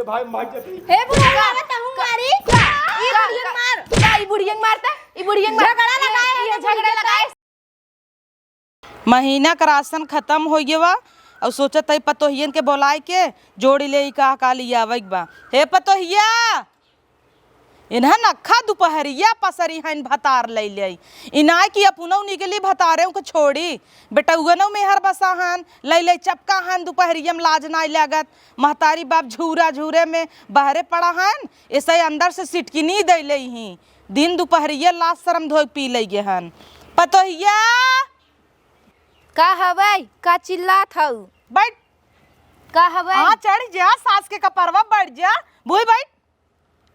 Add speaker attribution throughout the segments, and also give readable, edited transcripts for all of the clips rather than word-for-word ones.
Speaker 1: भाई मार जाती
Speaker 2: हे बुढ़िया तहु मारी ई बुढ़िया मार का ई बुढ़िया मारता ई बुढ़िया झगड़ा लगाए ये झगड़ा लगाए।
Speaker 3: महीना का राशन खत्म हो गया और सोचत है पतोहियन के बोलाए के जोड़ी ले का लिया आवक बा। हे पतोहिया इन्हें नखा दोपहरिया पसरी हन भतार ले ले इनाय की अपनौ निकली भतारे को छोड़ी बेटा उगनौ में हर बसा हन ले ले चपका हन दोपहरिया में लाज नाय लागत महतारी बाप झूरा झूरे में बहरे पड़ा हन ऐसे अंदर से सिटकिनी दे ले ही दिन दोपहरिया लाज शरम धोई पी ले गे हन। पतोहिया
Speaker 2: का हवै का चिल्लात हौ
Speaker 3: बैठ
Speaker 2: का हवै
Speaker 3: हाँ चढ़ जा सास के कपरवा बैठ जा भूई बैठ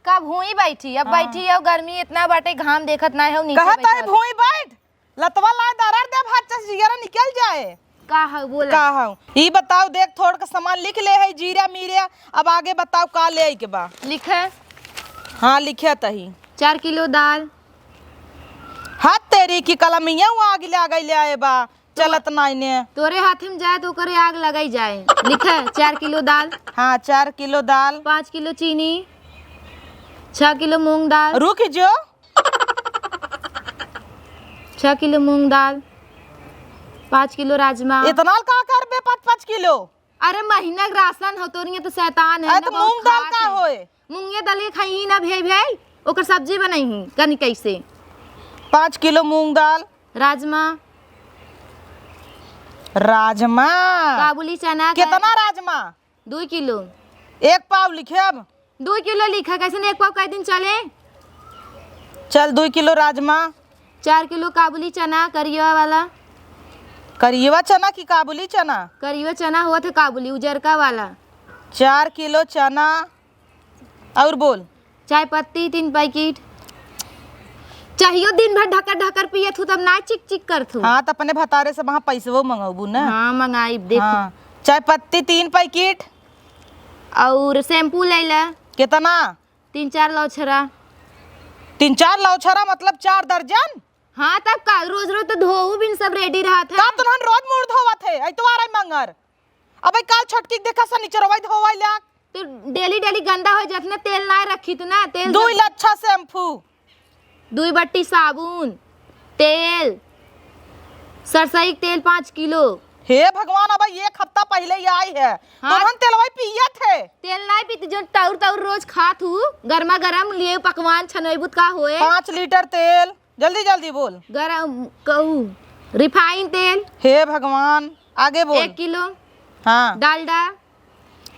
Speaker 2: का भूई बैठी अब बैठी है गर्मी इतना बाटे घाम देखत ना है नीचे
Speaker 3: कहता है भूई बैठ लतवा ला दरार दे भात जिगरा निकल जाए
Speaker 2: का है बोला
Speaker 3: का हूं ई बताओ देख थोड़ का सामान लिख ले है जीरा मीरा अब आगे बताओ का ले के बा
Speaker 2: लिखे
Speaker 3: हाँ लिखे तही
Speaker 2: 4 किलो दाल
Speaker 3: हाथ तेरी की कलमिया आगे ले गई ले आए बा चलत नाई ने
Speaker 2: तोरे हाथ में जाए तो करे आग लगाई जाए। लिखे 4 किलो दाल
Speaker 3: हाँ 4 किलो दाल
Speaker 2: 5 किलो चीनी 6 किलो मूंग दाल
Speaker 3: रुक जो
Speaker 2: 6 किलो मूंग दाल 5 किलो राजमा
Speaker 3: इतना का कर बे 5-5 किलो
Speaker 2: अरे महीना का राशन हो तोरिया तो शैतान है
Speaker 3: तो मूंग दाल का होए
Speaker 2: मूंगे दाल खाई ही ना भाई ओकर सब्जी बनाई ही कनी कैसे
Speaker 3: 5 किलो मूंग दाल
Speaker 2: राजमा
Speaker 3: राजमा
Speaker 2: काबुली चना
Speaker 3: कितना राजमा
Speaker 2: 2 किलो
Speaker 3: 1 पाव लिखे अब
Speaker 2: 2 किलो लिखा कैसे ने 1 पाव कई दिन चले
Speaker 3: चल 2 किलो राजमा
Speaker 2: 4 किलो काबुली चना करिया वाला
Speaker 3: करिएवा चना की काबुली चना
Speaker 2: करिया चना हुआ था काबुली उजरका वाला
Speaker 3: 4 किलो चना और बोल
Speaker 2: चाय पत्ती 3 पैकेट चाहिए दिन भर ढकर ढकर पिए थू तब ना चिक चिक कर थू
Speaker 3: हाँ तो अपने भतारे से वहाँ पैसे मंगाबू ना
Speaker 2: हाँ मंगाई देखो
Speaker 3: हाँ चाय पत्ती 3 पैकेट
Speaker 2: और शैम्पू ले ला
Speaker 3: कितना
Speaker 2: 3-4 लौछरा
Speaker 3: 3-4 लौछरा मतलब 4 दर्जन
Speaker 2: हाँ तब का रोज रोज तो धोऊ बिन सब रेडी रहा था
Speaker 3: का तुहन रोज मुड़ धोवा थे आई तो आ रही मंगर अबे काल छटकी देखा सनीचर होई धोवाई ला
Speaker 2: तो डेली डेली गंदा हो जात ना तेल ना रखी तो ना तेल
Speaker 3: 2 लच्छा शैम्पू
Speaker 2: 2 बट्टी साबुन तेल सरसई तेल 5 किलो
Speaker 3: हे भगवान अब 1 हफ्ता पहले ही आई है
Speaker 2: हाँ?
Speaker 3: तुहन तेलवाई पिया थे
Speaker 2: तेल ना पीती जो टाउर टाउर रोज खात हूँ गर्मा गर्म लिए पकवान छनईबुत का होए
Speaker 3: 5 लीटर तेल जल्दी जल्दी बोल
Speaker 2: गरम कहू रिफाइन तेल
Speaker 3: हे भगवान आगे बोल
Speaker 2: 1 किलो
Speaker 3: हाँ
Speaker 2: डालडा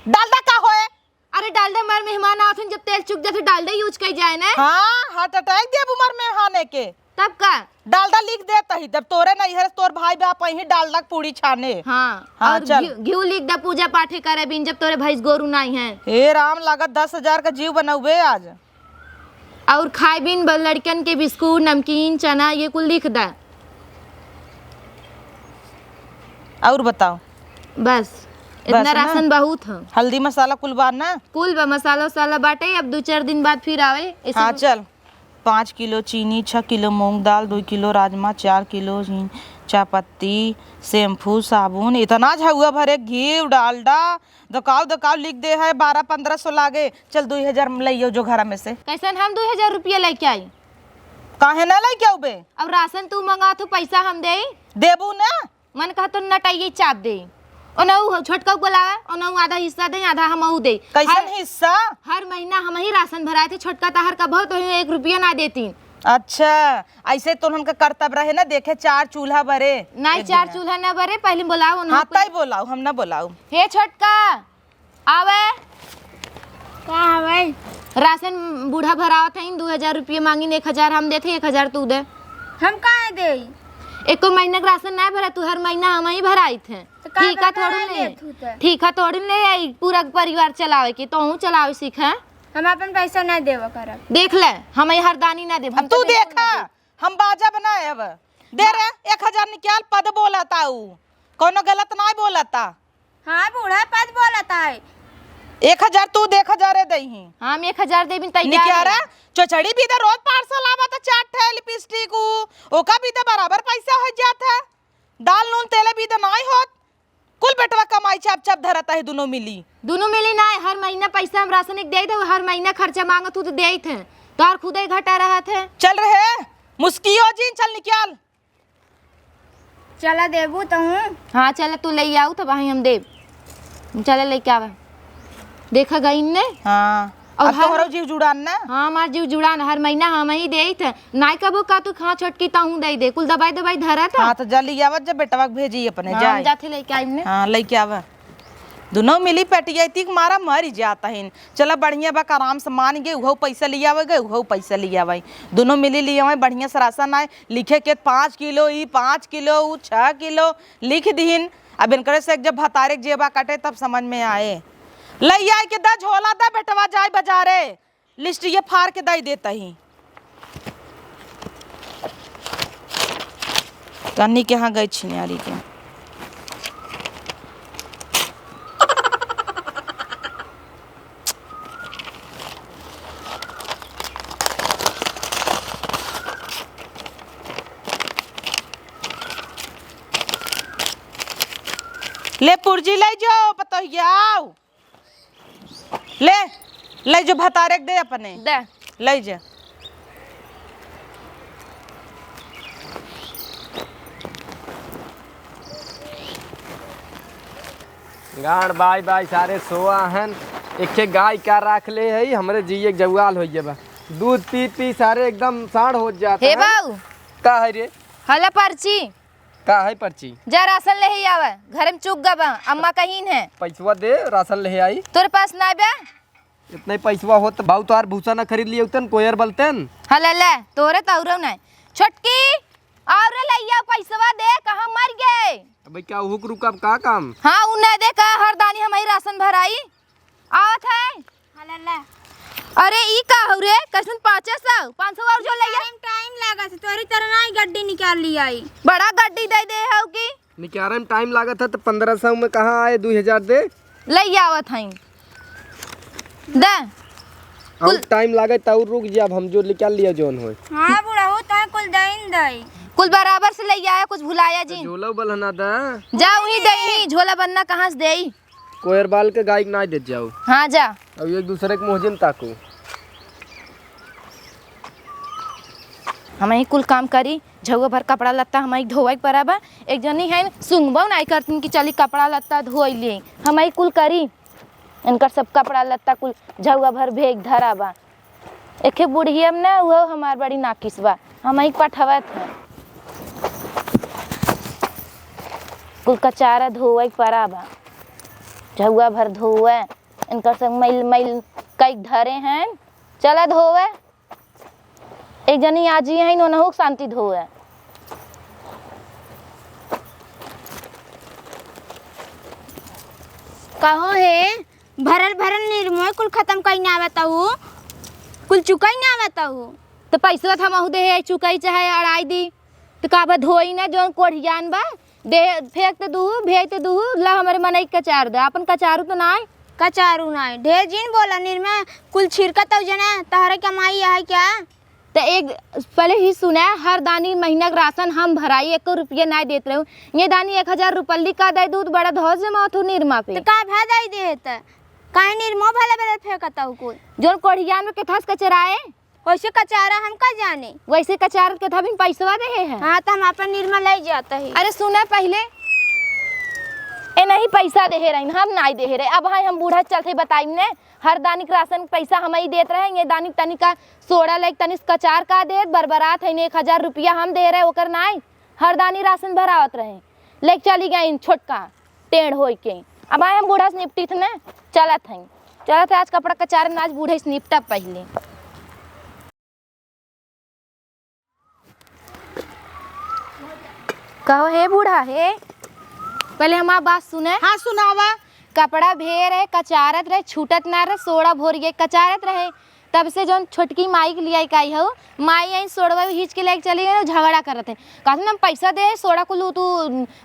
Speaker 3: डालडा का होए
Speaker 2: अरे डालडा हमारे मेहमान आते जब तेल चुक जाते डालडा यूज कर जाए ना
Speaker 3: हाँ हार्ट अटैक दे उमर में हाने के
Speaker 2: तब का
Speaker 3: डालडा लिख देता ही जब तोरे नहीं है तोर भाई बाप ही डालडा पूरी छाने
Speaker 2: हाँ,
Speaker 3: हाँ
Speaker 2: और
Speaker 3: चल
Speaker 2: घी लिख दे पूजा पाठे करे बिन जब तोरे भैंस गोरू नहीं है
Speaker 3: हे राम लागत 10,000 का जीव बनौबे आज
Speaker 2: और खाए बिन लड़कन के बिस्कुट नमकीन चना ये कुल लिख दे
Speaker 3: और बताओ
Speaker 2: बस इतना
Speaker 3: ना?
Speaker 2: राशन बहुत है
Speaker 3: हल्दी मसाला कुल बार ना
Speaker 2: कुल मसाला वसाला बाटे अब 2-4 दिन बाद फिर आवे ऐसे
Speaker 3: हाँ चल 5 किलो चीनी 6 किलो मूंग दाल 2 किलो राजमा 4 किलो चाय पत्ती शैम्पू साबुन इतना झुआ भरे घी डालडा दकाव दकाव लिख दे है 1200-1500 लागे चल 2000 लियो जो घर में से
Speaker 2: कैसन हम 2000 रुपया लेके आई
Speaker 3: काहे ना ले के बे
Speaker 2: अब राशन तू मंगा तो पैसा हम दे
Speaker 3: देबू ना
Speaker 2: मन कहा तो नटाइए चाप दे ओनऊ छोटका बोलावे ओनऊ आधा हिस्सा दे आधा हम दे
Speaker 3: कैसन हिस्सा
Speaker 2: हर महीना हम ही राशन भराए थे छोटका तहर का बहुत 1 रुपया ना देती
Speaker 3: अच्छा ऐसे तो हमका कर्तव्य रहे ना देखे 4 चूल्हा भरे
Speaker 2: नहीं 4 चूल्हा ना भरे पहले बोलाओ
Speaker 3: हाँ तई बोलाऊ हम ना बोलाऊ
Speaker 2: हे छोटका आवे का आवे राशन बूढ़ा भरावा था 2000 रुपया मांगी 1000 हम देते 1000 तू दे
Speaker 4: हम कहाँ दे
Speaker 2: एको महीना का राशन ना भरा तू हर महीना हम ही भराई थे ठीक है थोड़ी ले ठीक है थोड़ी ले आई पूरा परिवार चलावे के तो हूँ चलावे सीखा
Speaker 4: हम अपन पैसा ना देव करब
Speaker 2: देख ले हम हरदानी ना दे
Speaker 3: हम तू देखा हम बाजा बनाए अब दे रे 1000 निकाल पद बोलता कोनो गलत ना बोलता
Speaker 4: हाँ बूढ़ा पद बोलता है
Speaker 3: 1000 तू दे 1000 दही
Speaker 2: हम 1000 दे बिन तैयार
Speaker 3: निकारा चोचड़ी भी तो रोज पार्सल आवा तो 4 ठे लिपस्टिक ओका भी तो बराबर पैसा हो जाता है दाल नून तेल भी तो नहीं होत कुल बेटवा कमाई चाप चाप धरता है दोनों मिली।
Speaker 2: दोनों मिली ना, हर महीना पैसा हम राशन एक दे दे, हर महीना खर्चा मांगत तू तो दे थे, तोहर खुदे घटा रहा थे।
Speaker 3: चल रहे मुस्कियो जी, चल निकाल।
Speaker 4: चला देबू तो हूँ।
Speaker 2: हाँ चल तू ले आऊ तो भाई हम देव, चले लेके आवा। देखा गई ने।
Speaker 3: हाँ
Speaker 2: और
Speaker 3: अब तोहरो जीव जुड़ान ना।
Speaker 2: हाँ हमार जीव जुड़ान, हर महीना हम ही दे थे, नाई कबो का तू खा छोटकी ताहू दे दे, कुल दवाई दवाई धरा था।
Speaker 3: हाँ तो जल्दी आवत जब बेटवा के भेजी अपने
Speaker 2: हाँ,
Speaker 3: जाए।
Speaker 2: जाते लेके आई ने।
Speaker 3: हाँ लेके आवा, दोनों मिली पेटियाती के मारा मर जाता है। चला बढ़िया बा, आराम से मान गए, उहो पैसा ले आवे गए, उहो पैसा ले आवे, दोनों मिली ले आवे बढ़िया से राशन आए। लिखे के 5 किलो ई 5 किलो उ 6 किलो लिख दीन। अब इनकर से जब भतारे के जेबा काटे तब समझ में आए। लई आए के दा झोला दा बेटवा जाए बाजारे, लिस्ट ये फाड़ के दई देता ही। कन्नी के यहाँ गई छिनियारी के। ले पुर्जी ले जाओ पतोहियाओ, ले जो भतारे के दे अपने
Speaker 2: दे
Speaker 3: ले जा।
Speaker 1: गाड़ बाई बाई सारे सोआ हन। एक गाय का राख ले है हमरे जी एक जवाल हो बा, दूध पी पी सारे एकदम साढ़ हो जाता
Speaker 2: हे
Speaker 1: है।
Speaker 2: बाऊ
Speaker 1: का है रे?
Speaker 2: हला पर्ची
Speaker 1: का है पर्ची?
Speaker 2: जा राशन ले ही आवे, घर में चुक गबा, अम्मा कहीं है।
Speaker 1: पैसवा दे, राशन ले आई।
Speaker 2: तोरे पास ना बे?
Speaker 1: इतना पैसवा हो तो भाऊ तोहार भूसा ना खरीद लिए उतन कोयर बलतन।
Speaker 2: हला ले तोरे तौरो ना छोटकी और लइया पैसवा दे, कहां मर गए?
Speaker 1: अबे क्या हुक रुकब का काम?
Speaker 2: हाँ उ ना दे का हर दानी हमारी राशन भराई आवत है।
Speaker 4: हला ला।
Speaker 2: अरे ई का हो रे, कसम 500 और जो लइया
Speaker 4: टाइम लगा से तोरी तरह नहीं गड्डी निकाल ली आई।
Speaker 2: बड़ा गड्डी दे दे हो की
Speaker 1: निकारे में टाइम लागत है तो 1500 में कहाँ आए 2000 दे।
Speaker 2: लइया आवत है दे
Speaker 1: और टाइम लागे तो रुक जा, अब हम जो निकाल लिया जोन हो।
Speaker 4: हाँ बुढ़ा हो तो कुल दईन दई।
Speaker 2: कुल बराबर से लइया आया, कुछ भुलाया जी।
Speaker 1: झोला बलहना दा,
Speaker 2: जाओ ही दई, झोला बनना कहाँ से देई?
Speaker 1: कोयर बाल के गाय ना दे जाओ।
Speaker 2: हाँ जा।
Speaker 1: अब एक दूसरे के मोहजिन ताको।
Speaker 2: हम ही कुल काम करी, झुआ भर कपड़ा लत्ता हम ही धोवाई पड़ाबा। एक जनी है सुंगबो नहीं करती कि चली कपड़ा लत्ता धोई लिए, हम ही कुल करी इनकर सब कपड़ा लत्ता कुल झुआ भर भेग धराबा। एक बुढ़िया में ना वो हमार बड़ी नाकिस बा, हम ही पठवत है कुल कचारा धोवाई पड़ाबा, झुआ भर धोवे इनकर सब मैल मैल कई धरे हैं। चला धोवे, एक जनी आज ही है नोनहु शांति धोवे।
Speaker 4: कहो है भरल भरल निर्मोय कुल खत्म कई ना आवता हूँ, कुल चुकाई ना आवता हूँ।
Speaker 2: तो पैसा हम दे है चुकाई चाहे अड़ाई दी तो का धोई ना जो कोढ़ियान बा दे फेंक तो दू भेज तो दू ला हमारे मन कचार दे, अपन कचारू तो ना
Speaker 4: कचारू ना ढेर जिन बोला निर्मय कुल छिड़कत हो जना तहरे कमाई है क्या?
Speaker 2: तो एक पहले ही सुना हर दानी महीना का राशन हम भराई 1 रुपया ना देते रहूँ, ये दानी 1000 रुपये का दे दूध बड़ा धोस जमा हो निर्मा पे
Speaker 4: तो का भा दई दे त काहे निर्मो भले भले फेंकता हूँ कुल
Speaker 2: जो कोढ़ियान में केथास कचराए
Speaker 4: वैसे कचारा हम का जाने।
Speaker 2: वैसे कचार के था भी पैसा दे है।
Speaker 4: हाँ तो हम अपन निर्मा ले जाता है।
Speaker 2: अरे सुना पहले ए नहीं पैसा दे रही हम नहीं दे रहे, अब हाँ हम बूढ़ा चलते बताई ने हर दानिक राशन पैसा हम ही देते रहे, ये दानिक तनिक का सोड़ा लाइक तनिक कचार का दे बरबरात है 1000 रुपया हम दे रहे ओकर नाई हर दानी राशन भरावत रहे लेक चली गई छोटका टेढ़ हो के। अब आए हम बूढ़ा से निपटी थे ना चलत आज कपड़ा कचार में आज बूढ़े से निपटा पहले। कहो हे बूढ़ा हे पहले हमारा बात सुने।
Speaker 3: हाँ सुनावा।
Speaker 2: कपड़ा भे रहे कचारत रहे छूटत ना रहे सोड़ा भोर गए कचारत रहे, तब से जो छोटकी माई के लिए आई हो माई आई सोड़वा हिच के लेके चली गई झगड़ा करत है कहते हम पैसा दे सोड़ा कुल तू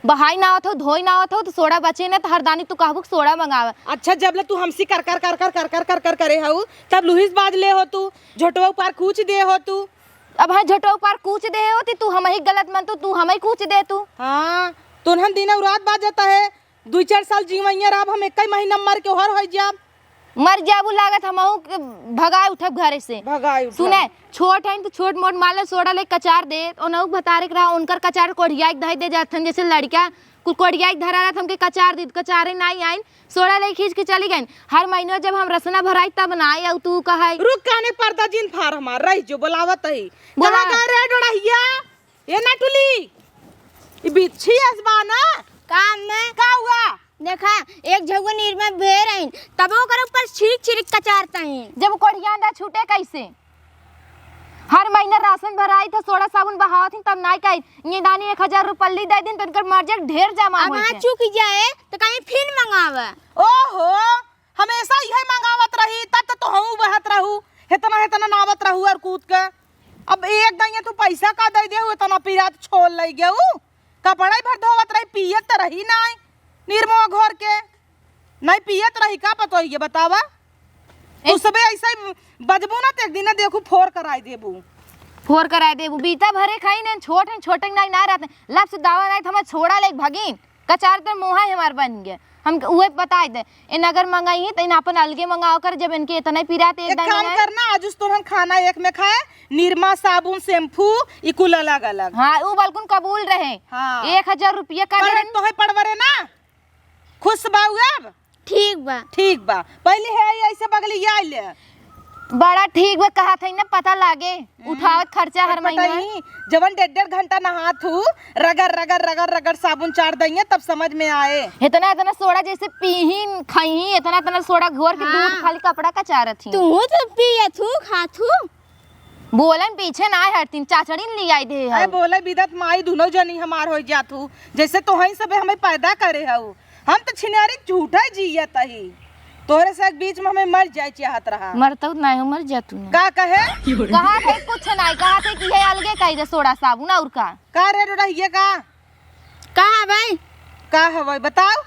Speaker 2: बहाई ना आवत हो धोई ना आवत हो तो सोड़ा बचे ना तो हर दानी तू कहबू सोड़ा मंगावा।
Speaker 3: अच्छा जब ले तू हमसी कर कर कर कर कर कर कर कर करे हऊ तब लुहिस बाज ले हो तू झोटवा पार कूच दे हो तू।
Speaker 2: अब हाँ झटो पार कूच दे होती तू हम ही गलत मन तू हम ही कूच दे तू।
Speaker 3: हाँ तुनहन दिन और रात बाज जाता है 2-4 साल जीवैया रह हम एक महीना मर के हर हो जाब।
Speaker 2: मर जाबू लागत हमहू के भगाए उठब घरे से।
Speaker 3: भगाई
Speaker 2: सुने छोट है तो छोट मोट माल सोडा ले कचार दे ओनहु बतारे रहा उनकर कचार कोढ़िया के धई दे जाथन जैसे लड़का कुल कोढ़िया के धरा रहा हमके कचार दी कचारे नहीं आइन सोडा ले खींच के चली गई। हर महीने जब हम रसना भराई तब बनाई और तू कहा
Speaker 3: रुक कहने पर्दा जिन फार हमार रही जो बोलावत है
Speaker 2: बोला।
Speaker 3: कहां कहां रे डोड़हिया ये ना टुली ई बिच्छी आसमाना
Speaker 4: काम में
Speaker 3: का हुआ
Speaker 4: देखा एक झगो नीर में भे रही तब ओकर ऊपर छिड़क छिड़क कचारता है।
Speaker 2: जब कोढ़िया अंडा छूटे कैसे हर महीना राशन भराई था सोडा साबुन बहावत थी तब नहीं कही ये दानी 1000 रुपये दे दिन तनकर मर्जक ढेर जमा
Speaker 4: अब
Speaker 2: होई
Speaker 4: हाँ
Speaker 2: थे।
Speaker 4: चूक जाए तो कहीं फिर मंगावे।
Speaker 3: ओहो हमेशा यही मंगावत रही तब तो हम बहत रहू हेतना हेतना नावत रहू और कूद के अब एक दइया तू पैसा का दे देहू इतना पिरात छोड़ लई गेहू कपड़ा भर धोवत रही पियत त रही नहीं निर्मो घर के नहीं पियत रही का पतो ये बतावा तू सबे ऐसा ही बजबू ना तो एक दिन देखू फोर कराई देबू
Speaker 2: फोर कराए दे बीता भरे खाई ने छोटे नहीं ना रहते लब से दावा नहीं हम छोड़ा ले भगीन कचार तर मोहा हमार बन गया हम उहे बताए दे इन अगर मंगाई तो इन अपन अलगे मंगाओ कर जब इनके इतना पिराते
Speaker 3: एक काम करना आज उस तुरंत खाना एक में खाए निरमा साबुन शैम्पू ई कुल अलग अलग।
Speaker 2: हाँ वो बल्कुन कबूल रहे।
Speaker 3: हाँ।
Speaker 2: 1000 रुपया का दे
Speaker 3: तो है पड़वरे ना खुश बाऊ अब
Speaker 4: ठीक बा
Speaker 3: पहले है ऐसे बगली आइले
Speaker 2: बड़ा ठीक बा कहा था ना पता लागे उठावत खर्चा हर महीने
Speaker 3: नहीं जवन 1.5 घंटा नहात हूँ रगड़ रगड़ रगड़ रगड़ साबुन चार देंगे तब समझ में आए।
Speaker 2: इतना इतना सोडा जैसे पीही खाई इतना इतना सोडा घोर के दूध खाली कपड़ा का चारत थी
Speaker 4: तू तो पिए थू खाथू
Speaker 2: बोलन पीछे ना हरतीन चाचड़ी ले आई दे
Speaker 3: अरे बोले बिदत माई दोनों जनी हमार हो जातू जैसे तो हई सबे हमें पैदा करे हऊ हम तो छिनारी झूठा जियत ही तोहरे से एक बीच में हमें मर जाए चाहत रहा
Speaker 2: मरता नहीं मर जा तू
Speaker 3: का कहे
Speaker 2: कहा थे कुछ नहीं कहा थे कि ये अलगे कही दे सोडा साबुन और का
Speaker 3: रे रहिए का
Speaker 4: कहा भाई
Speaker 3: का हवे बताओ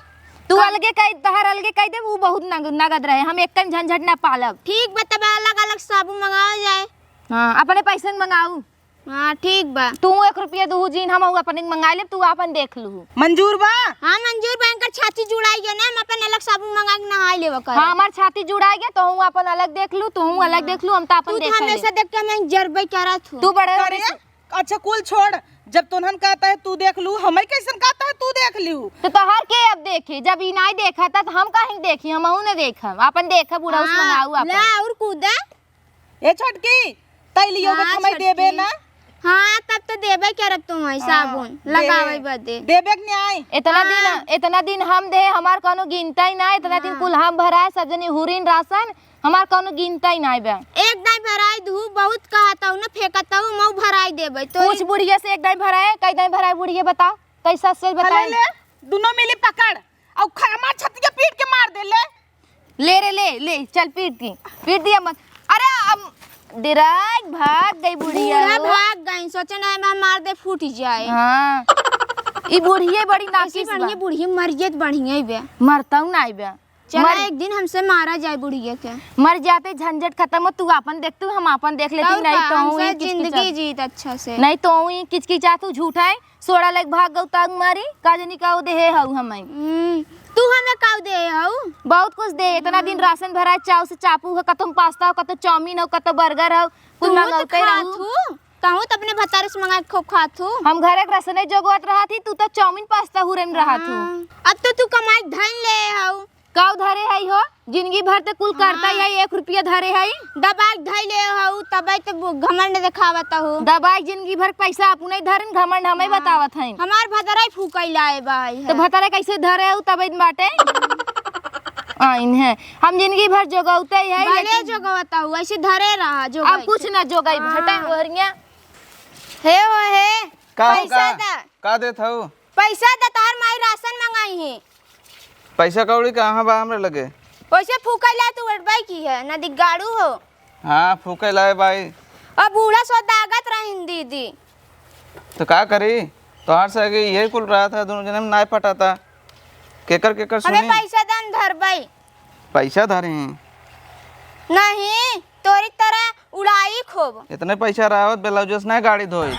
Speaker 2: तू अलगे कही तहर अलगे कही दे वो बहुत नगद रहे हम एक झंझट ना पालब।
Speaker 4: ठीक बा तब अलग अलग साबुन मंगावा जाए।
Speaker 2: हाँ अपने पैसे मंगाऊ।
Speaker 4: हाँ ठीक बा
Speaker 2: तू 1 रुपया दू जीन हम अपने मंगा ले तू अपन देख लू
Speaker 3: मंजूर बा।
Speaker 4: हाँ मंजूर बैंकर छाती जुड़ाई गया ना हम अपन अलग साबुन मंगा के नहा लेवा कर।
Speaker 2: हाँ हमार छाती जुड़ा गया तो हूँ अपन अलग देख लू तू अलग देख लू हम तो अपन
Speaker 4: तू
Speaker 2: देख
Speaker 4: तो हमेशा देख के मैं जरबे करत हूँ।
Speaker 2: तू बड़े
Speaker 3: करे अच्छा कुल छोड़ जब तुनहन कहता है तू देख लू हमें कैसन कहता है तू देख लू
Speaker 2: तो तोहर के अब देखे जब ई नहीं देखा था तो हम कहीं देखी हम ने देखा अपन देखा बूढ़ा उस मंगाऊ अपन
Speaker 4: ला और कूदा
Speaker 3: ए छोटकी तै लियो
Speaker 4: हाँ,
Speaker 3: हमें देबे ना।
Speaker 4: हाँ तब तो देबे करब तू है साबुन लगावे बदे
Speaker 3: देबे के न्याय
Speaker 2: इतना दिन हम दे हमार कोनो गिनता ही ना इतना दिन कुल हम भराए सब जने हुरिन राशन हमार कोनो गिनता ही ना बे
Speaker 4: एक दाई भराई दू बहुत कहता हूँ ना फेंकता हूँ मऊ भराई देबे तो
Speaker 2: कुछ बुढ़िया से एक दाई भराए कई दाई भराए बुढ़िया बता कैसा से बता
Speaker 3: ले दोनों मिली पकड़ और हमार छतिया पीट के मार दे
Speaker 2: ले रे ले चल पीट दिया मत अरे अब डिराग भाग गई बुढ़िया
Speaker 4: भाग गई सोचे ना मैं मार दे फूट जाए।
Speaker 2: हाँ ई बुढ़िया बड़ी नासिस
Speaker 4: बढ़िया बुढ़िया मरियत बढ़िया बे
Speaker 2: मरता हूँ ना बे
Speaker 4: चला एक दिन हमसे मारा जाए बुढ़िया के
Speaker 2: मर जाते झंझट खत्म हो तू अपन देख तू हम अपन देख लेती नहीं तो हूँ
Speaker 4: जिंदगी जीत अच्छा से
Speaker 2: नहीं तो हूँ किचकिचा तू झूठा है सोडा लेके भाग गऊ तंग मारी काजनी का दे हऊ हमें
Speaker 4: तू हमें काउ दे हऊ
Speaker 2: बहुत कुछ दे इतना दिन राशन भराए चाव से चापू हो कतो पास्ता हो कतो चाउमीन हो कतो बर्गर हो कुछ मंगाते रहू
Speaker 4: कहूँ तो अपने भतारे से मंगा खूब खातू
Speaker 2: हम घरे के रसने जोगवत रहा थी तू तो चाउमीन पास्ता हुरन रहा थू
Speaker 4: अब तो तू कमाई धन ले हऊ
Speaker 2: काउ धरे है हो जिंदगी भर ते कुल करता है 1 रुपया धरे है
Speaker 4: दबाई धई ले हऊ तब तो घमंड दिखावत हूँ
Speaker 2: दबाई जिंदगी भर पैसा अपने धरन घमंड हमें बतावत है
Speaker 4: हमार भतारा फूकई लाए भाई
Speaker 2: तो भतारा कैसे धरे हो तब बाटे आइन है हम जिंदगी भर जोगौते है
Speaker 4: भले जोगवता हूँ ऐसे धरे रहा जो
Speaker 2: अब कुछ ना जोगाई भटा वरिया
Speaker 4: हे वो है पैसा दा
Speaker 5: का देत हऊ
Speaker 4: पैसा दा तार माई राशन मंगाई है
Speaker 5: पैसा कौड़ी कहाँ बा हमरे लगे
Speaker 4: वैसे फूका ला तू अड़बाई की है ना दिगाड़ू हो
Speaker 5: हाँ फूके लाए भाई
Speaker 4: अब बूढ़ा सौदागत रहीन दीदी
Speaker 5: तो का करी तोहार से आगे यही कुल रहा था दोनों जने में नाय पटा था केकर केकर
Speaker 4: हमें
Speaker 5: सुनी
Speaker 4: पैसा दान धरबाई
Speaker 5: पैसा धरे हैं
Speaker 4: नहीं तोरी तरह उड़ाई खूब
Speaker 5: इतने पैसा रहा ब्लाउज नहीं गाड़ी धोई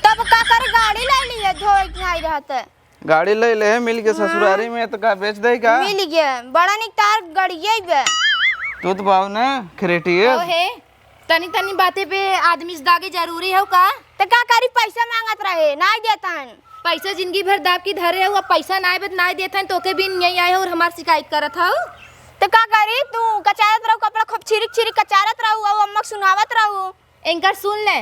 Speaker 4: तब का कर गाड़ी ला ली है धोए नहीं रहते
Speaker 5: गाड़ी ले ले मिल के ससुरारी में तो का बेच दे का
Speaker 4: मिल गया बड़ा निक तार गड़िए बे।
Speaker 5: तू तो बाबू ने क्रिएटिव
Speaker 2: ओ हे तनी तनी बातें पे आदमी से दागे जरूरी है का?
Speaker 4: तो का करी पैसा मांगत रहे नहीं देतन।
Speaker 2: पैसा जिंदगी भर दाब की धरे हो, पैसा ना बत ना देते हैं तोके भी नहीं आए हो और हमार शिकायत करत हो।
Speaker 4: तो का करी तू कचारत रहू कपड़ा खूब छिरिक छिरिक कचारत रहू और अम्मा सुनावत रहू।
Speaker 2: इनकर सुन ले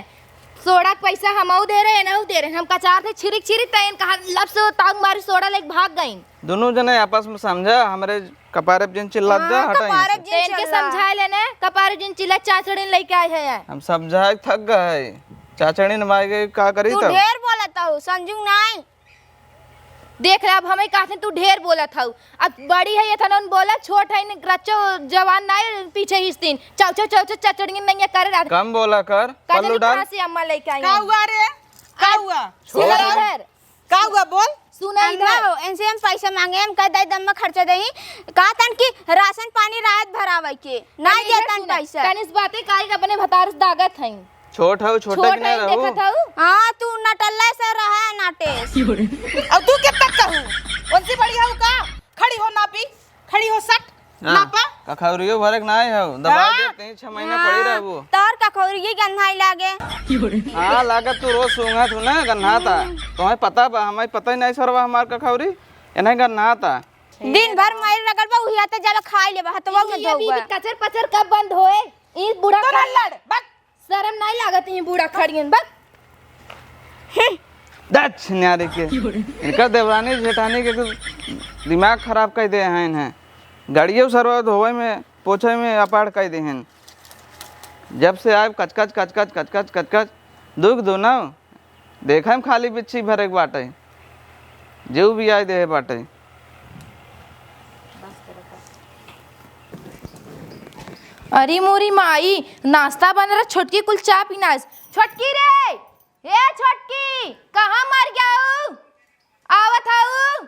Speaker 2: सोडा का पैसा हमऊ दे रहे हैं ना दे रहे हैं, हम कचार थे छिरिक छिरिक तैन कहा लब से तांग मारी सोडा लेके भाग गई।
Speaker 5: दोनों जने आपस में समझा हमरे कपारे पे जिन चिल्लात जा हटा यहाँ से।
Speaker 2: तो इनके समझाए लेने कपारे जिन चिल्ला चाचड़ीन लेके आए हैं।
Speaker 5: हम समझाए थक गए चाचड़ी नमाए गए का करी
Speaker 4: तू
Speaker 5: तब
Speaker 4: ढेर बोलत हो संजू नहीं।
Speaker 2: देख रहा अब हमें कहते तू ढेर बोला था। अब बड़ी है ये था बोला छोट है रच्चो जवान ना पीछे हिस्तीन चाव चाव चाव चचड़ी नहीं करे रात
Speaker 5: कम बोला कर पल्लू डाल
Speaker 2: से अम्मा लेके आई
Speaker 3: का हुआ रे का हुआ
Speaker 2: सुना इधर
Speaker 3: का हुआ बोल
Speaker 2: सुना इधर
Speaker 4: इनसे हम पैसा मांगे हम कह दे दम में खर्चा दही कहा तन कि राशन पानी राहत भरावे के नहीं देतन पैसा।
Speaker 2: तनिस बातें काई अपने भतारस दागत हैं
Speaker 5: छोट है छोटे
Speaker 2: छोट
Speaker 5: के नहीं
Speaker 2: है देखा
Speaker 5: रहू
Speaker 2: था।
Speaker 4: हाँ तू नटल्ला से रहा नाटेस।
Speaker 3: अब तू कितना कहूं उनसे बड़ी हो का खड़ी हो नापी खड़ी हो सट नापा
Speaker 5: कखौरियो भरक ना है दबा दे 3-6 महीना पड़ी रहू
Speaker 4: तार का खौरी गन्हाई लागे।
Speaker 5: हां लागत तू रोज सूंघा तू ना गन्हाता तुम्हें पता बा हमें पता ही नहीं सरवा हमार कखौरी एने गन्हाता
Speaker 4: दिन भर मार लगल बा उहिया ते जाबे खाई लेबा हतवा में
Speaker 2: ये
Speaker 4: धोबा।
Speaker 2: बीबी कचर पचर कब बंद होए? ई बूढ़ा
Speaker 3: तो ना लड़ बक
Speaker 2: शर्म नहीं लागत ये बूढ़ा खड़ियन बस।
Speaker 5: दच न्यारे के इनका देवरानी जेठानी के तो दिमाग खराब कर दे हैं इन्हें गाड़ियों सरवा धोवे में पोछे में अपाड़ कर दे हैं जब से आए कचकच कचकच कचकच कचकच दुख दो ना देखा हम खाली बिच्छी भरे के बाटे जो भी आए दे बाटे
Speaker 2: अरे मोरी माई नाश्ता बन रहा छोटकी कुल चाय पीना छोटकी रे ए छोटकी कहाँ मर गया हूँ आवत हूँ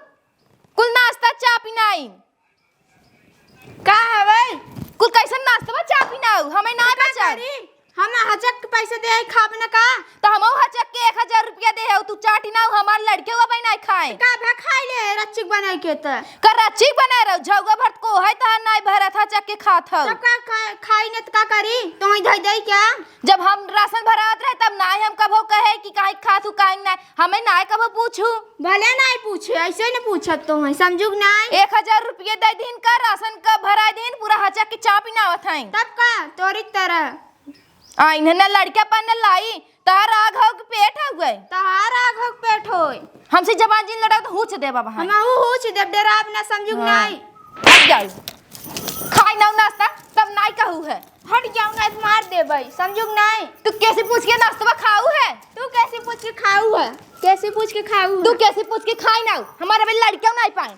Speaker 2: कुल नाश्ता चाय पीनाई
Speaker 4: का हवे
Speaker 2: कुल कैसन नाश्ता चाय पीनाऊ हमें ना बचा
Speaker 4: हम हजक के पैसे दे खाब न का
Speaker 2: तो हम हचक के 1000 रुपया दे हो तू चाटी ना हमार लड़के हुआ भाई ना खाए
Speaker 4: का भा खाई ले रच्चिक बनाई के त
Speaker 2: कराची बना रहो झौगा भर को है तो ना भरा था चक के खात हो
Speaker 4: सब का खाई ने त का करी तो ही धई दई क्या।
Speaker 2: जब हम राशन भरावत रहे तब ना हम कबो कहे कि काहे खातू काहे ना हमें ना कबो पूछू
Speaker 4: भले नहीं पूछे ऐसे न पूछत तो है समझू नहीं।
Speaker 2: 1000 रुपया दे दिन का राशन का भरा दिन पूरा हचक के चापी ना आवत है
Speaker 4: तब का तोरी तरह
Speaker 2: आइन ना लड़का पन लाई तार आग हो के पेट हो गए
Speaker 4: तहार आग हो पेट होय
Speaker 2: हमसे जबान जिन लड़ा तो हुच दे बाबा
Speaker 4: हम हुच देब डराब ना समझू नहीं।
Speaker 2: हट जाओ खाई ना नाश्ता तब नहीं कहू है
Speaker 4: हट जाऊ ना मार देबै समझू नहीं।
Speaker 2: तू कैसे पूछ के नाश्ता खाऊ है
Speaker 4: तू कैसे पूछ के खाऊ है कैसे पूछ के खाऊ
Speaker 2: तू कैसे पूछ के खाई ना हमारे में लड़कियों नहीं पाए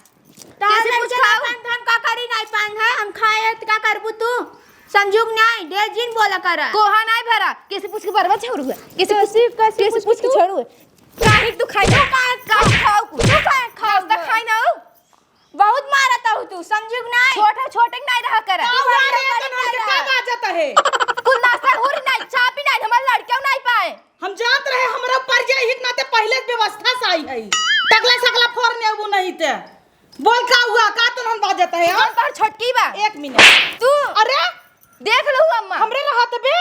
Speaker 4: कैसे पूछ खाऊ हम का करी नहीं पान है हम खाए त का करबू तू संजुग नहीं डेढ़ दिन बोला कर
Speaker 2: कोहा नहीं भरा कैसे पूछ के बरवा छोड़ू है कैसे पूछ के छोड़ू है काहे तू खाई ना का खाओ तू खाओ ना खाई ना
Speaker 4: बहुत मारता हूँ तू समझुग नहीं
Speaker 2: छोटे नहीं रहा कर
Speaker 3: क्या बात है
Speaker 2: कुल नाश्ता हो रही नहीं चाय भी नहीं हमारे लड़कियों नहीं पाए
Speaker 3: हम जानत रहे हमरा पर जे हित नाते पहले व्यवस्था से आई है टकला सकला फोड़ने वो नहीं थे बोल का हुआ का तो हम बाजत है
Speaker 2: कौन पर छोटकी बा
Speaker 3: 1 मिनट
Speaker 2: तू
Speaker 3: अरे
Speaker 2: देख लो अम्मा
Speaker 3: हमरे रहत बे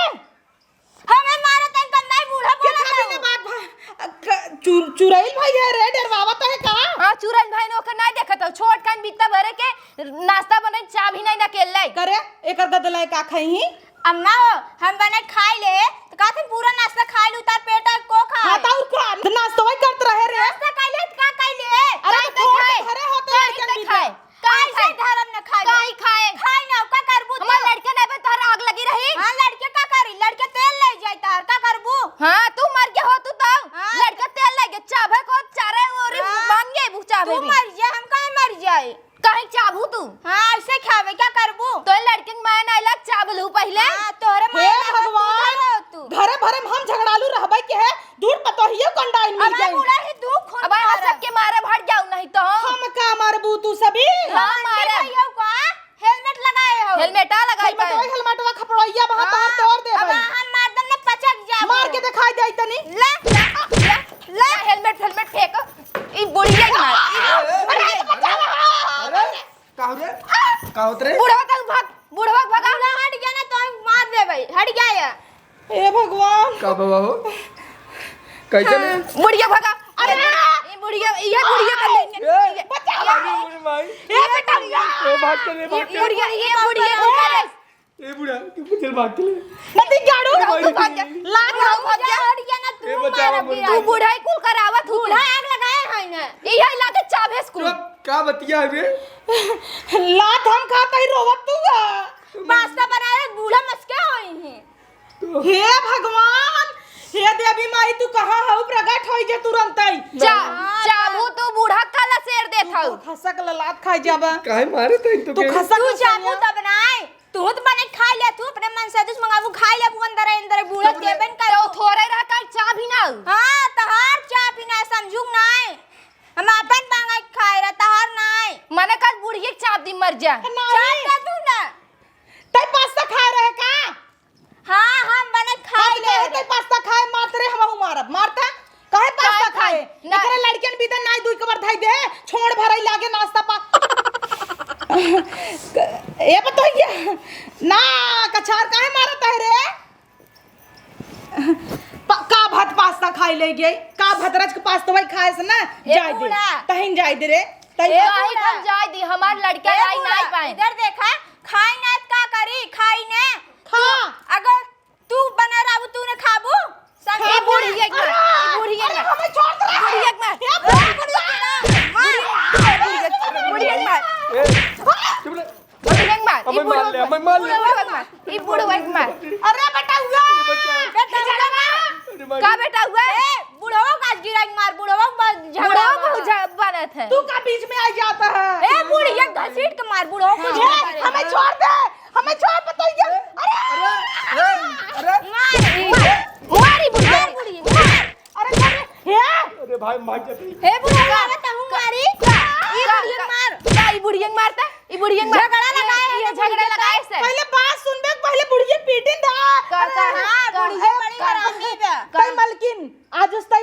Speaker 4: हमें मारा तन का नहीं बूढ़ा बोला
Speaker 3: कितना दिन बाद चुराइल भाई है रे डरवावत है का
Speaker 2: हां चुरन भाई नो का नहीं देखत हो छोट कान बीता भरे के नाश्ता बने चा भी नहीं ना केले
Speaker 3: करे एकर गदलाई का खई
Speaker 4: अम्मा हम बने खाई ले तो कहते पूरा नाश्ता खाई लू तार पेट को खा
Speaker 3: हां का नाश्ता वही करत रहे रे
Speaker 4: नाश्ता खाई ले का खाई ले
Speaker 3: अरे तो घरे होते
Speaker 2: काहे खाए
Speaker 4: काहे से धर्म न खाई
Speaker 2: काहे खाए
Speaker 4: खाई ना का करबू
Speaker 2: हमार लड़के नहीं पे तार आग लगी रही
Speaker 4: हां लड़के का करी लड़के तेल ले जाई तार का करबू
Speaker 2: हां तू मर गया हो तू तो
Speaker 4: हाँ।
Speaker 2: लड़का तेल लगे चाबे को चारे और मांग गए भूख चाबे
Speaker 4: तू
Speaker 2: भी
Speaker 4: मर जा हम काहे मर जाए
Speaker 2: काहे चाबू तू
Speaker 4: हां ऐसे खावे क्या करबू
Speaker 2: तो लड़के के मैं नहीं लग चाबलू पहले
Speaker 4: हां तोरे
Speaker 3: हे
Speaker 4: मां
Speaker 3: भगवान
Speaker 4: तू
Speaker 3: घरे भरे में हम झगड़ालू रहबै के है दूर पतोहियो कंडाइन मिल
Speaker 4: अब
Speaker 3: जाई
Speaker 4: बूढ़ा ही दुख खून
Speaker 2: अब हम सबके मारे भट जाऊं नहीं तो
Speaker 3: हम का मारबू तू सभी
Speaker 2: हाँ, मारा।
Speaker 4: का हेलमेट लगाए हो
Speaker 2: हेलमेटा लगाई
Speaker 3: हेलमेटवा खपड़ैया वहां तार तोड़ दे
Speaker 4: अब हम मार दम ने पचक जा
Speaker 3: मार के दिखाई दई तनी
Speaker 2: ले हेलमेट फेंको ई बुढ़िया के मार
Speaker 3: भगवान
Speaker 1: का बाबा हो कैसे ले
Speaker 2: बुढ़िया भगा अरे ये बुढ़िया कर लेंगे
Speaker 1: अरे माई
Speaker 2: ये बेटा
Speaker 1: ओ भाग चले
Speaker 2: ये बुढ़िया
Speaker 1: ए बुढ़ा तू चल भाग चले
Speaker 3: नदी गाड़ू
Speaker 2: तू भाग जा लात भाग जा
Speaker 4: ना
Speaker 1: ए
Speaker 4: तू
Speaker 1: बचाओ
Speaker 4: मारा
Speaker 1: मुझे।
Speaker 2: तू बुढ़ाई कुल करावत हूँ
Speaker 4: बूढ़ा आग लगाए हैं ना
Speaker 2: यही लाके चाबे स्कूल
Speaker 1: चुप का बतिया है रे
Speaker 3: लात हम खाता ही रोवत तू
Speaker 4: पास्ता बनाए बूढ़ा मस्के होई हैं
Speaker 3: हे भगवान हे देवी माई तू कहाँ हऊ प्रकट होई जे तुरंत ही
Speaker 2: चाबू तू बूढ़ा काला शेर देत हऊ
Speaker 3: खसक लात खाई जाबा
Speaker 1: काहे मारे थे तो
Speaker 3: तू खसक
Speaker 4: तू जाबू तो बनाए तू तो बने खा ले तू अपने मन से दुस मंगाबू खा ले अंदर बूढ़ा देबन कर
Speaker 2: तो थोड़े रह का चा भी ना
Speaker 4: हां तहार चा पीना समझू नाय हम अपन बांगा खाए रहा तहार नाय
Speaker 2: मने कल बुढ़िया चाप दी मर जा
Speaker 4: चाप का तू ना
Speaker 3: तई पास्ता खा रहे का
Speaker 4: हां हम बने खा
Speaker 3: ले
Speaker 4: ले
Speaker 3: तई पास्ता खाए मातरे हम मारब मारता काहे पास्ता खाए
Speaker 2: ना।
Speaker 3: एकरे लड़कियन भी त नाय दुई कबर धाई दे छोड़ भरई लागे नाश्ता पा ए बतइया ना कछार काहे मारत है रे का भात पास्ता खाई ले गई का भतरज के पास्ता भाई खाए से ना जाय दे
Speaker 4: बूढ़ा।
Speaker 3: तहिन जाय दे रे
Speaker 2: ए आई हम जाय दी हमार लड़का आई नहीं पाए
Speaker 4: इधर देखा खाई ना का करी खाई ने
Speaker 3: खा
Speaker 4: अगर तू बना रहू तू ने खाबू संग
Speaker 2: ए बुढ़िया एक मार ए बुढ़िया मार
Speaker 3: हमें छोड़ दे
Speaker 2: बुढ़िया एक मार बुढ़िया एक मार
Speaker 1: ए चुप ले
Speaker 2: बुढ़िया एक मार
Speaker 1: हमें मार ले हमें मार ले
Speaker 2: ई बुढ़वा एक मार
Speaker 3: अरे बेटा हुआ
Speaker 4: बेटा
Speaker 2: का बेटा हुआ
Speaker 4: ए बुढ़वा का गिरा मार बुढ़वा
Speaker 2: बुढ़वा बहुत बनत है
Speaker 3: तू का बीच में आ जाता है
Speaker 4: ए बुढ़िया घसीट के मार बुढ़वा को
Speaker 3: हमें छोड़ दे हमें छोड़ बतइया अरे
Speaker 2: मारी बुढ़िया
Speaker 3: अरे हे
Speaker 1: अरे भाई मार जाती
Speaker 4: ए बुढ़वा आवत हूं मारी ई बुढ़िया मार
Speaker 2: का ई बुढ़िया मारता ई बुढ़िया मार
Speaker 4: झगड़ा लगाए
Speaker 2: ये झगड़ा लगाए से
Speaker 3: पहले बात सुनबे पहले बुढ़िया पीटिन दा
Speaker 4: हां बुढ़िया बड़ी हरामी बे
Speaker 3: तई मलकिन आज उस तई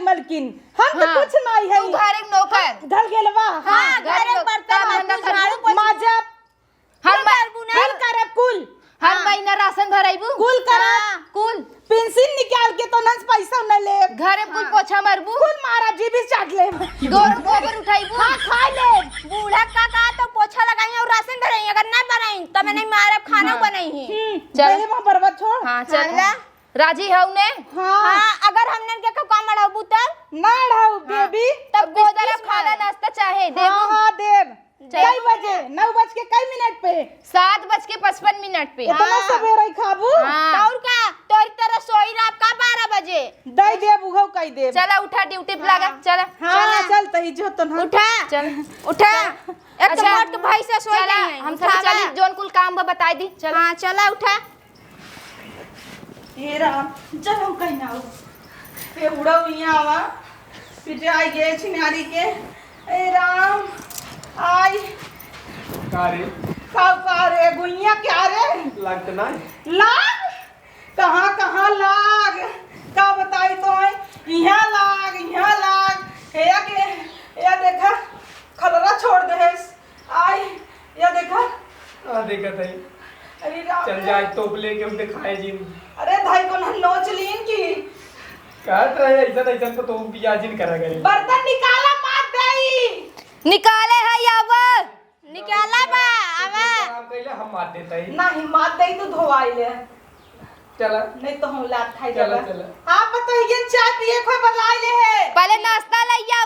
Speaker 3: मलकिन हम तो कुछ नहीं है
Speaker 2: तू घर एक नौकर
Speaker 3: घर गेलवा
Speaker 4: हां घर बर्तन झाड़ू
Speaker 3: माजा
Speaker 2: हम
Speaker 3: कुल करे कुल
Speaker 2: हर महीना राशन भराइबू
Speaker 3: कुल करा
Speaker 2: कुल
Speaker 3: पेंशन निकाल के तो नस पैसा न ले
Speaker 2: घरे कुल पोछा मारबू
Speaker 3: कुल मारा जी भी चाट ले
Speaker 2: दोनों गोबर उठाइबू
Speaker 4: हां खा ले बूढ़ा का तो पोछा लगाई और राशन भराई अगर ना बनाई तो मैं नहीं मारब खाना बनाई है
Speaker 3: पहले वहां बर्बाद छोड़
Speaker 2: हां चल राजी हऊ ने
Speaker 3: हां
Speaker 4: अगर हमने के काम बढ़ाबू तब
Speaker 3: ना ढाऊ बेबी
Speaker 2: तब दो तरफ खाना नाश्ता चाहे
Speaker 3: हां
Speaker 2: देबू
Speaker 3: हां देव कई बजे 9 कई मिनट पे
Speaker 2: 7:55 पे
Speaker 3: इतना सवेरे खाबू
Speaker 2: हाँ।
Speaker 4: और का तोरी तरह सोई रात का 12 बजे
Speaker 3: दई देव उहो कई देव
Speaker 2: चला उठा ड्यूटी पे लगा चला
Speaker 3: चल चल तही जो तो ना
Speaker 4: उठा
Speaker 2: चल
Speaker 4: उठा एक तो मोट भाई से सोई
Speaker 2: चला
Speaker 4: नहीं
Speaker 2: हम सब चली जोन कुल काम बा बताई दी चल
Speaker 4: हां चला उठा
Speaker 3: हे राम चलो कहीं ना हे उड़ा हुआ आवा पीछे आई गए छिनारी के ए राम आई
Speaker 1: का रे
Speaker 3: का रे गुइया क्या रे
Speaker 1: लगता ना
Speaker 3: लाग कहाँ कहाँ लाग का बताई तो है यहाँ लाग हे के ये देखा खलरा छोड़ दे आई ये देखा
Speaker 1: आ देखा था
Speaker 3: अरे राम
Speaker 1: चल जाए तोप लेके उठे खाए जी
Speaker 3: अरे धाई को नोच लीन की
Speaker 1: कहत रहे ऐसा तो तुम पियाजिन करा गए
Speaker 3: बर्तन निकाला मात दई
Speaker 2: निकाले है यावर
Speaker 4: निकाला बा आवा
Speaker 1: काम कइले हम मार देता ही
Speaker 3: नहीं मात दई तो धोवाई ले
Speaker 1: चला
Speaker 3: नहीं तो हम लात खाई
Speaker 1: चला
Speaker 3: जाबा
Speaker 1: चला
Speaker 3: आप तो ये चाय पिए कोई बदलाई ले है
Speaker 2: पहले नाश्ता लइया